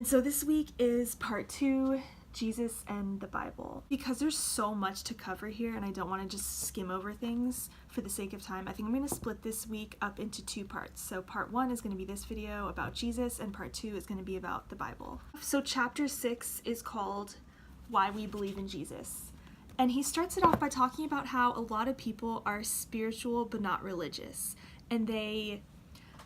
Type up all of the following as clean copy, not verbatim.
So this week is part 2, Jesus and the Bible. Because there's so much to cover here and I don't want to just skim over things for the sake of time, I think I'm going to split this week up into 2 parts. So part 1 is going to be this video about Jesus and part 2 is going to be about the Bible. So chapter 6 is called Why We Believe in Jesus. And he starts it off by talking about how a lot of people are spiritual but not religious. And they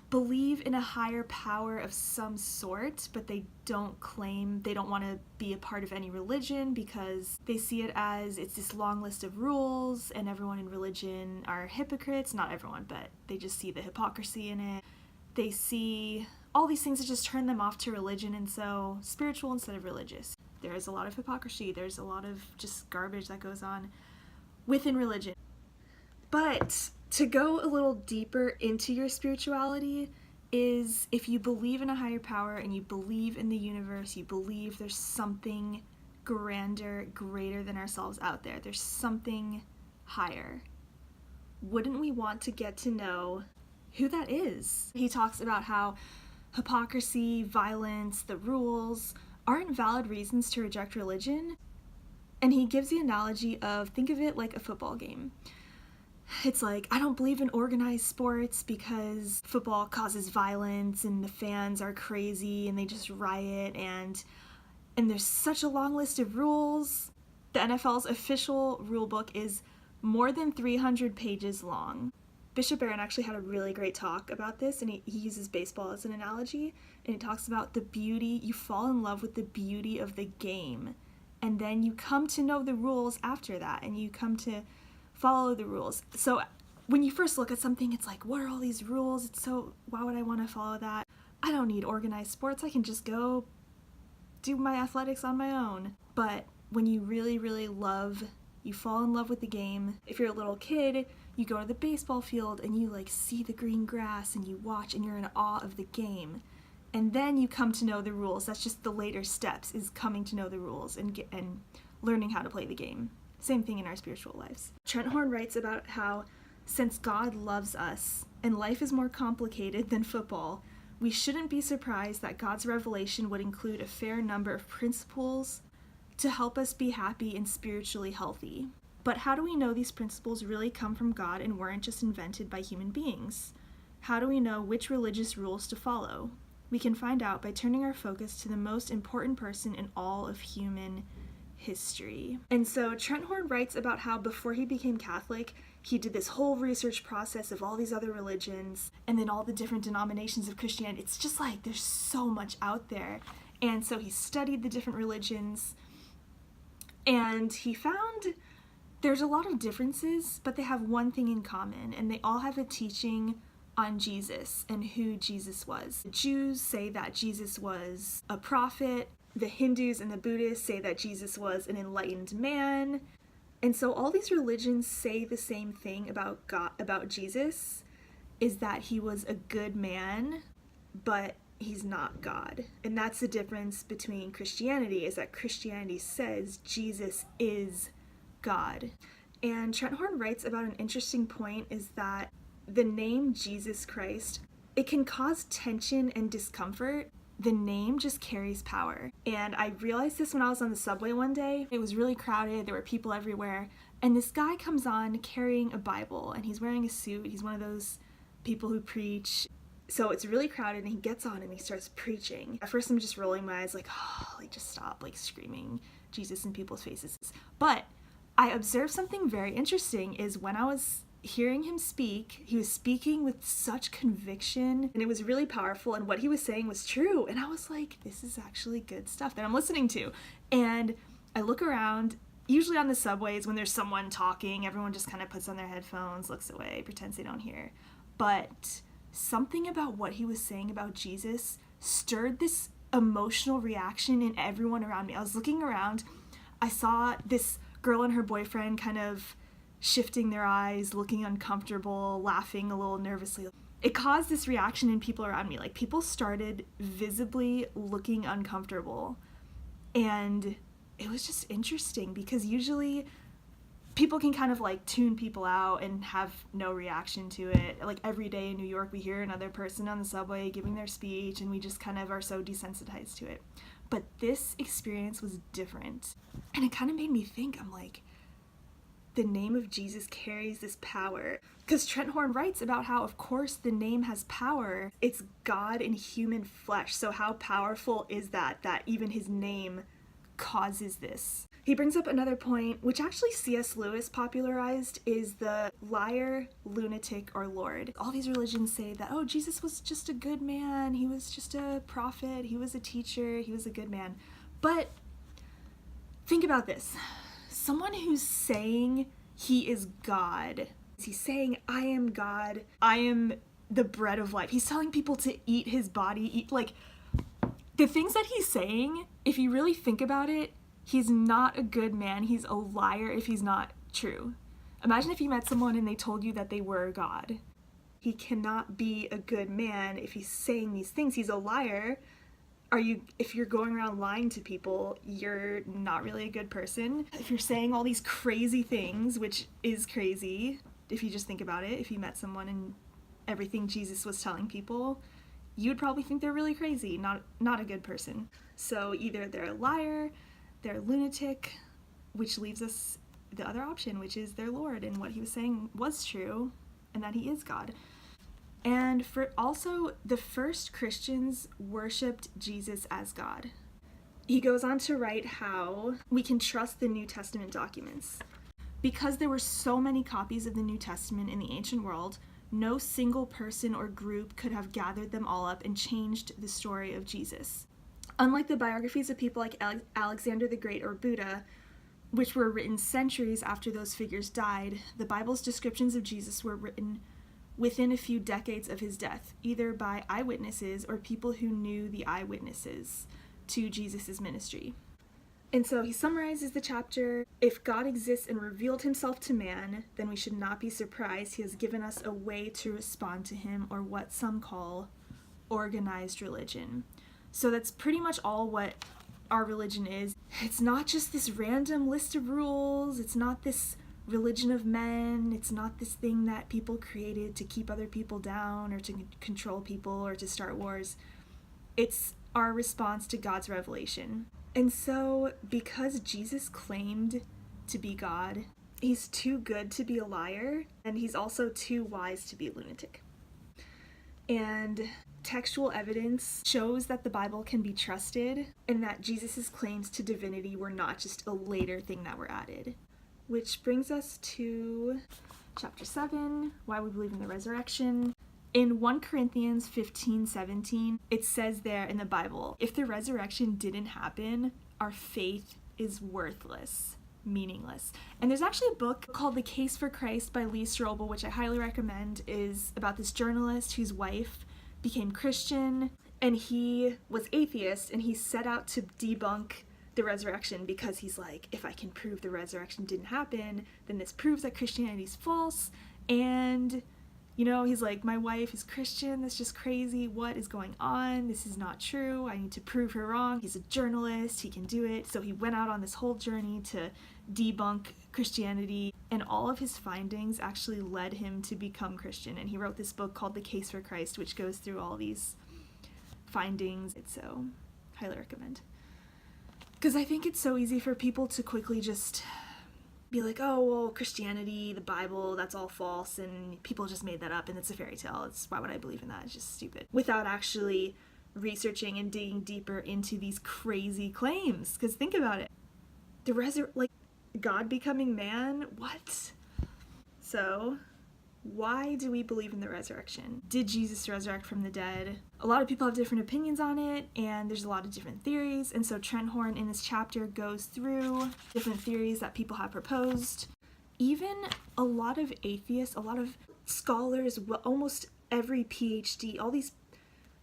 believe in a higher power of some sort, but they don't want to be a part of any religion because they see it as it's this long list of rules and everyone in religion are hypocrites. Not everyone, but they just see the hypocrisy in it. They see all these things that just turn them off to religion, and so spiritual instead of religious. There is a lot of hypocrisy. There's a lot of just garbage that goes on within religion. But to go a little deeper into your spirituality is if you believe in a higher power and you believe in the universe, you believe there's something grander, greater than ourselves out there. There's something higher. Wouldn't we want to get to know who that is? He talks about how hypocrisy, violence, the rules aren't valid reasons to reject religion. And he gives the analogy of, think of it like a football game. It's like, I don't believe in organized sports because football causes violence and the fans are crazy and they just riot and there's such a long list of rules. The NFL's official rule book is more than 300 pages long. Bishop Barron actually had a really great talk about this, and he uses baseball as an analogy, and he talks about the beauty, you fall in love with the beauty of the game, and then you come to know the rules after that, and you come to follow the rules. So when you first look at something, it's like, what are all these rules? Why would I want to follow that? I don't need organized sports. I can just go do my athletics on my own. But when you really, really you fall in love with the game. If you're a little kid, you go to the baseball field and you see the green grass and you watch and you're in awe of the game. And then you come to know the rules. That's just the later steps, is coming to know the rules and learning how to play the game. Same thing in our spiritual lives. Trent writes about how since God loves us and life is more complicated than football, we shouldn't be surprised that God's revelation would include a fair number of principles to help us be happy and spiritually healthy. But how do we know these principles really come from God and weren't just invented by human beings? How do we know which religious rules to follow? We can find out by turning our focus to the most important person in all of human history. And so Trent writes about how before he became Catholic, he did this whole research process of all these other religions and then all the different denominations of Christianity. It's just like there's so much out there. And so he studied the different religions and he found there's a lot of differences, but they have one thing in common, and they all have a teaching on Jesus and who Jesus was. The Jews say that Jesus was a prophet. The Hindus and the Buddhists say that Jesus was an enlightened man. And so all these religions say the same thing about God, about Jesus, is that he was a good man, but he's not God. And that's the difference between Christianity, is that Christianity says Jesus is God. And Trent writes about an interesting point, is that the name Jesus Christ, it can cause tension and discomfort. The name just carries power. And I realized this when I was on the subway one day. It was really crowded, there were people everywhere, and this guy comes on carrying a Bible, and he's wearing a suit. He's one of those people who preach. So it's really crowded, and he gets on and he starts preaching. At first I'm just rolling my eyes just stop screaming Jesus in people's faces. But I observed something very interesting, is when I was hearing him speak, he was speaking with such conviction, and it was really powerful, and what he was saying was true, and I was like, this is actually good stuff that I'm listening to. And I look around, usually on the subways when there's someone talking, everyone just kind of puts on their headphones, looks away, pretends they don't hear. But something about what he was saying about Jesus stirred this emotional reaction in everyone around me. I was looking around, I saw this girl and her boyfriend kind of shifting their eyes, looking uncomfortable, laughing a little nervously. It caused this reaction in people around me. People started visibly looking uncomfortable. And it was just interesting because usually people can kind of like tune people out and have no reaction to it. Like every day in New York, we hear another person on the subway giving their speech, and we just kind of are so desensitized to it. But this experience was different. And it kind of made me think, I'm like, the name of Jesus carries this power. Because Trent Horn writes about how, of course, the name has power. It's God in human flesh. So how powerful is that even his name causes this? He brings up another point, which actually C.S. Lewis popularized, is the liar, lunatic, or Lord. All these religions say that, oh, Jesus was just a good man. He was just a prophet. He was a teacher. He was a good man. But think about this. Someone who's saying he is God, he's saying, I am God, I am the bread of life. He's telling people to eat his body, like, the things that he's saying, if you really think about it, he's not a good man. He's a liar if he's not true. Imagine if you met someone and they told you that they were God. He cannot be a good man if he's saying these things. He's a liar. If you're going around lying to people, you're not really a good person. If you're saying all these crazy things, which is crazy, if you just think about it, if you met someone and everything Jesus was telling people, you would probably think they're really crazy, not a good person. So either they're a liar, they're a lunatic, which leaves us the other option, which is their Lord, and what he was saying was true, and that he is God. And for also, the first Christians worshipped Jesus as God. He goes on to write how we can trust the New Testament documents. Because there were so many copies of the New Testament in the ancient world, no single person or group could have gathered them all up and changed the story of Jesus. Unlike the biographies of people like Alexander the Great or Buddha, which were written centuries after those figures died, the Bible's descriptions of Jesus were written within a few decades of his death, either by eyewitnesses or people who knew the eyewitnesses to Jesus' ministry. And so he summarizes the chapter, if God exists and revealed himself to man, then we should not be surprised he has given us a way to respond to him, or what some call organized religion. So that's pretty much all what our religion is. It's not just this random list of rules, it's not this religion of men, it's not this thing that people created to keep other people down or to control people or to start wars. It's our response to God's revelation. And so, because Jesus claimed to be God, he's too good to be a liar, and he's also too wise to be a lunatic. And textual evidence shows that the Bible can be trusted, and that Jesus' claims to divinity were not just a later thing that were added. Which brings us to chapter 7, why we believe in the resurrection. In 1 Corinthians 15:17, it says there in the Bible, if the resurrection didn't happen, our faith is worthless, meaningless. And there's actually a book called The Case for Christ by Lee Strobel, which I highly recommend, is about this journalist whose wife became Christian, and he was atheist, and he set out to debunk the resurrection because he's like, if I can prove the resurrection didn't happen, then this proves that Christianity's false. And you know, he's like, my wife is Christian, that's just crazy, what is going on, this is not true, I need to prove her wrong. He's a journalist, he can do it. So he went out on this whole journey to debunk Christianity, and all of his findings actually led him to become Christian. And he wrote this book called The Case for Christ, which goes through all these findings. So highly recommend. Because I think it's so easy for people to quickly just be like, oh, well, Christianity, the Bible, that's all false, and people just made that up, and it's a fairy tale. Why would I believe in that? It's just stupid. Without actually researching and digging deeper into these crazy claims. Because think about it. God becoming man? What? So, why do we believe in the resurrection? Did Jesus resurrect from the dead? A lot of people have different opinions on it, and there's a lot of different theories, and so Trent Horn in this chapter goes through different theories that people have proposed. Even a lot of atheists, a lot of scholars, almost every PhD, all these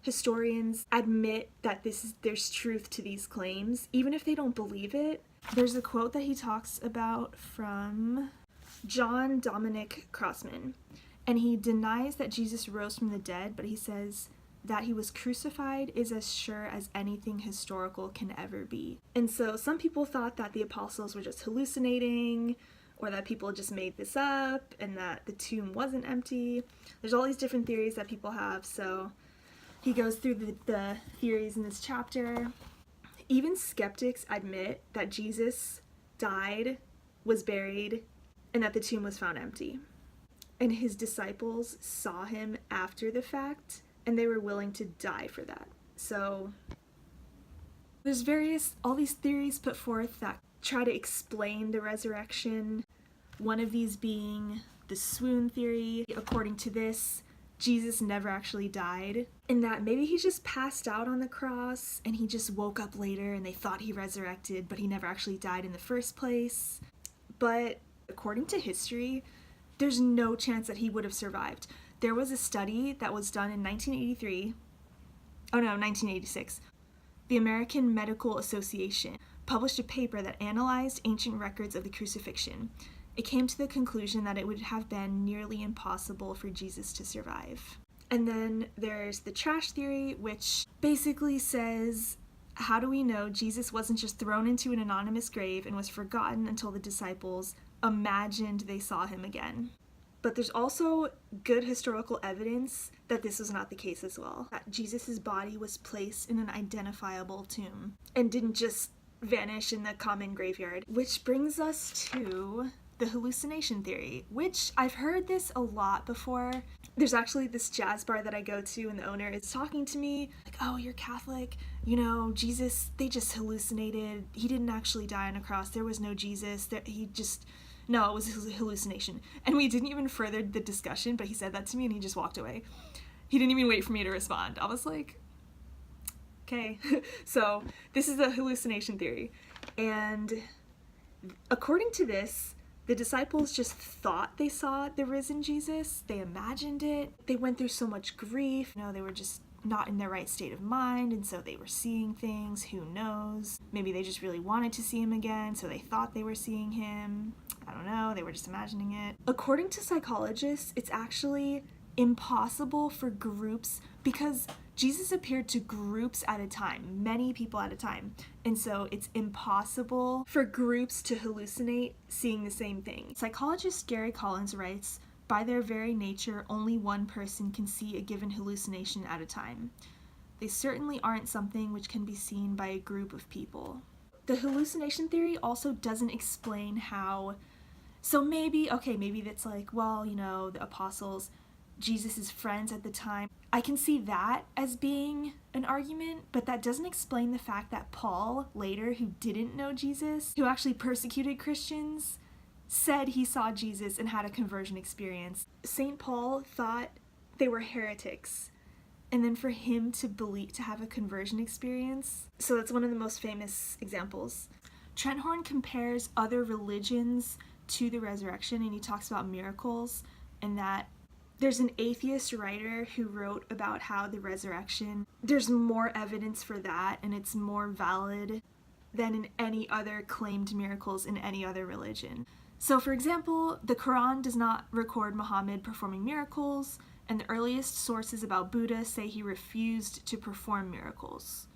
historians admit that there's truth to these claims, even if they don't believe it. There's a quote that he talks about from John Dominic Crossman, and he denies that Jesus rose from the dead, but he says that he was crucified is as sure as anything historical can ever be. And so some people thought that the apostles were just hallucinating, or that people just made this up and that the tomb wasn't empty. There's all these different theories that people have, so he goes through the theories in this chapter. Even skeptics admit that Jesus died, was buried, and that the tomb was found empty. And his disciples saw him after the fact, and they were willing to die for that. So there's all these theories put forth that try to explain the resurrection. One of these being the swoon theory. According to this, Jesus never actually died, and that maybe he just passed out on the cross and he just woke up later and they thought he resurrected, but he never actually died in the first place. But according to history, there's no chance that he would have survived. There was a study that was done in 1986. The American Medical Association published a paper that analyzed ancient records of the crucifixion. It came to the conclusion that it would have been nearly impossible for Jesus to survive. And then there's the trash theory, which basically says, how do we know Jesus wasn't just thrown into an anonymous grave and was forgotten until the disciples imagined they saw him again? But there's also good historical evidence that this was not the case as well. That Jesus' body was placed in an identifiable tomb and didn't just vanish in the common graveyard. Which brings us to the hallucination theory, which I've heard this a lot before. There's actually this jazz bar that I go to, and the owner is talking to me like, oh, you're Catholic, you know, Jesus, they just hallucinated. He didn't actually die on a cross. There was no Jesus. No, it was a hallucination. And we didn't even further the discussion, but he said that to me and he just walked away. He didn't even wait for me to respond. I was like, okay. So this is a hallucination theory. And according to this, the disciples just thought they saw the risen Jesus. They imagined it. They went through so much grief. They were just not in their right state of mind, and so they were seeing things. Who knows? Maybe they just really wanted to see him again, so they thought they were seeing him. I don't know. They were just imagining it. According to psychologists, it's actually impossible for groups, because Jesus appeared to groups at a time, many people at a time, and so it's impossible for groups to hallucinate seeing the same thing. Psychologist Gary Collins writes, by their very nature, only one person can see a given hallucination at a time. They certainly aren't something which can be seen by a group of people. The hallucination theory also doesn't explain how, so maybe that's like, well, the apostles, Jesus' friends at the time. I can see that as being an argument, but that doesn't explain the fact that Paul, later, who didn't know Jesus, who actually persecuted Christians, said he saw Jesus and had a conversion experience. St. Paul thought they were heretics, and then for him to have a conversion experience. So that's one of the most famous examples. Trent compares other religions to the resurrection, and he talks about miracles, and that there's an atheist writer who wrote about how the resurrection, there's more evidence for that, and it's more valid than in any other claimed miracles in any other religion. So, for example, the Quran does not record Muhammad performing miracles, and the earliest sources about Buddha say he refused to perform miracles.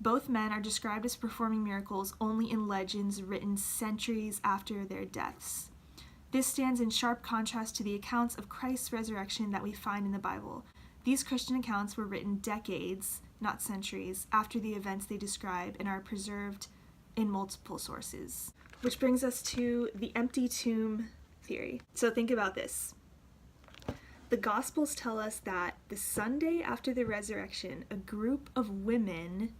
Both men are described as performing miracles only in legends written centuries after their deaths. This stands in sharp contrast to the accounts of Christ's resurrection that we find in the Bible. These Christian accounts were written decades, not centuries, after the events they describe and are preserved in multiple sources. Which brings us to the empty tomb theory. So think about this. The Gospels tell us that the Sunday after the resurrection, a group of women,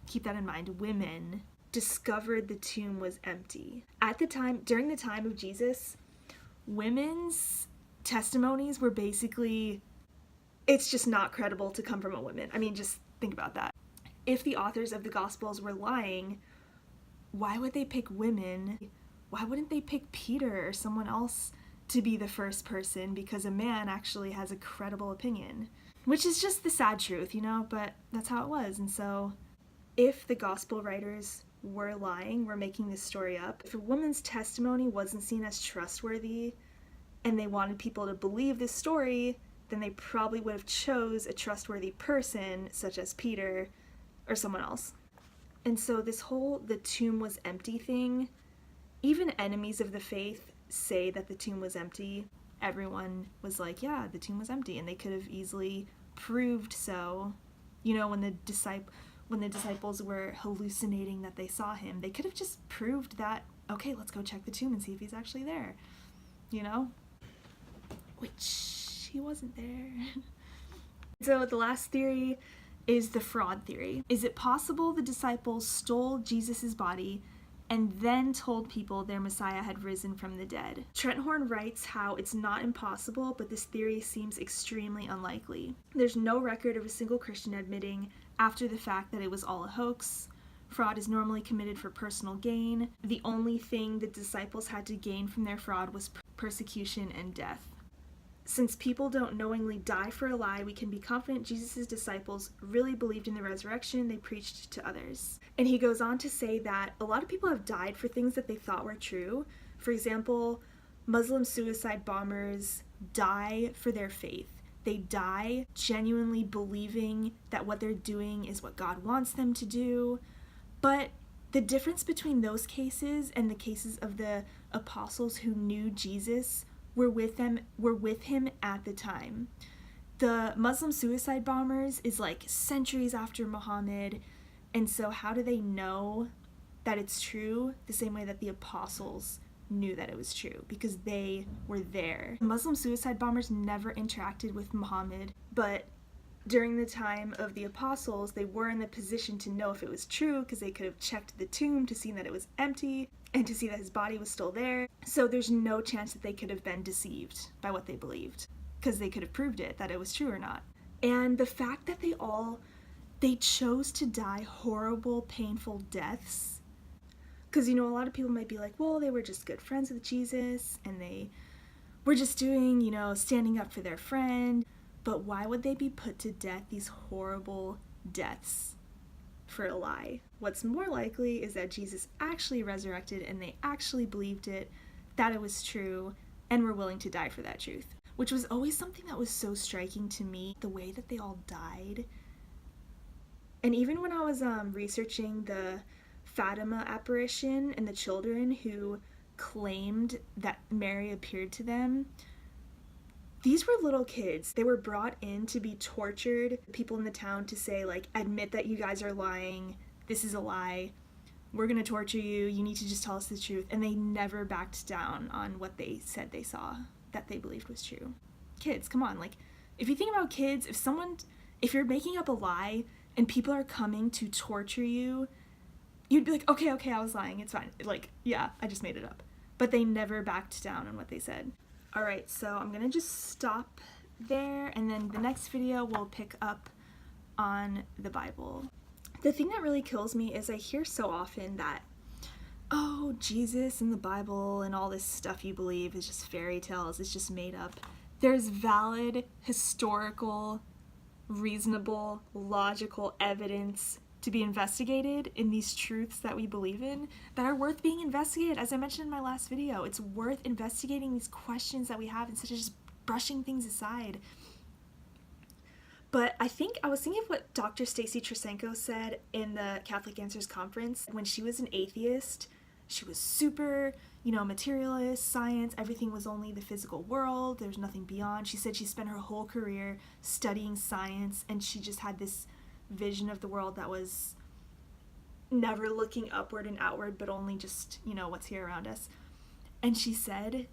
keep that in mind, women, discovered the tomb was empty. During the time of Jesus, women's testimonies were basically, it's just not credible to come from a woman. I mean, just think about that. If the authors of the Gospels were lying, why would they pick women? Why wouldn't they pick Peter or someone else to be the first person? Because a man actually has a credible opinion. Which is just the sad truth, but that's how it was. And so, if the gospel writers were lying, were making this story up, if a woman's testimony wasn't seen as trustworthy, and they wanted people to believe this story, then they probably would have chose a trustworthy person, such as Peter or someone else. And so this whole the tomb was empty thing, even enemies of the faith say that the tomb was empty, everyone was like, yeah, the tomb was empty, and they could have easily proved so. You know, when the disciples were hallucinating that they saw him, they could have just proved that, okay, let's go check the tomb and see if he's actually there, you know? Which he wasn't there. So the last theory is the fraud theory. Is it possible the disciples stole Jesus's body and then told people their Messiah had risen from the dead? Trent writes how it's not impossible, but this theory seems extremely unlikely. There's no record of a single Christian admitting after the fact that it was all a hoax. Fraud is normally committed for personal gain. The only thing the disciples had to gain from their fraud was persecution and death. Since people don't knowingly die for a lie, we can be confident Jesus' disciples really believed in the resurrection they preached to others. And he goes on to say that a lot of people have died for things that they thought were true. For example, Muslim suicide bombers die for their faith. They die genuinely believing that what they're doing is what God wants them to do. But the difference between those cases and the cases of the apostles who knew Jesus were with him at the time. The Muslim suicide bombers is like centuries after Muhammad, and so how do they know that it's true? The same way that the apostles knew that it was true, because they were there. Muslim suicide bombers never interacted with Muhammad, but during the time of the apostles, they were in the position to know if it was true, because they could have checked the tomb to see that it was empty and to see that his body was still there. So there's no chance that they could have been deceived by what they believed, because they could have proved it, that it was true or not. And the fact that they chose to die horrible, painful deaths, because, you know, a lot of people might be like, well, they were just good friends with Jesus, and they were just doing, you know, standing up for their friend. But why would they be put to death, these horrible deaths, for a lie? What's more likely is that Jesus actually resurrected and they actually believed it, that it was true, and were willing to die for that truth. Which was always something that was so striking to me, the way that they all died. And even when I was researching the Fatima apparition and the children who claimed that Mary appeared to them, these were little kids. They were brought in to be tortured. People in the town to say, like, admit that you guys are lying. This is a lie. We're gonna torture you. You need to just tell us the truth. And they never backed down on what they said they saw, that they believed was true. Kids, come on. Like, if you think about kids, if you're making up a lie and people are coming to torture you, you'd be like, okay, I was lying. It's fine. Like, yeah, I just made it up. But they never backed down on what they said. Alright, so I'm gonna just stop there, and then the next video we'll pick up on the Bible. The thing that really kills me is I hear so often that, oh, Jesus and the Bible and all this stuff you believe is just fairy tales, it's just made up. There's valid, historical, reasonable, logical evidence to be investigated in these truths that we believe in that are worth being investigated. As I mentioned in my last video, it's worth investigating these questions that we have instead of just brushing things aside. But I was thinking of what Dr. Stacy Trasenko said in the Catholic Answers conference. When she was an atheist, she was super, materialist, science, everything was only the physical world, there's nothing beyond. She said she spent her whole career studying science, and she just had this vision of the world that was never looking upward and outward, but only just, what's here around us. And she said,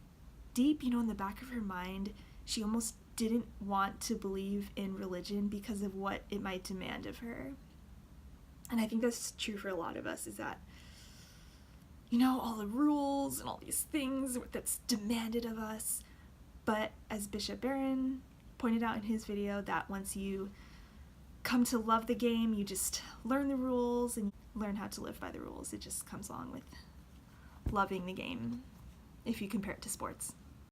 deep, in the back of her mind, she almost didn't want to believe in religion because of what it might demand of her. And I think that's true for a lot of us, is that, all the rules and all these things that's demanded of us. But as Bishop Barron pointed out in his video, that once you come to love the game, you just learn the rules and learn how to live by the rules. It just comes along with loving the game, if you compare it to sports.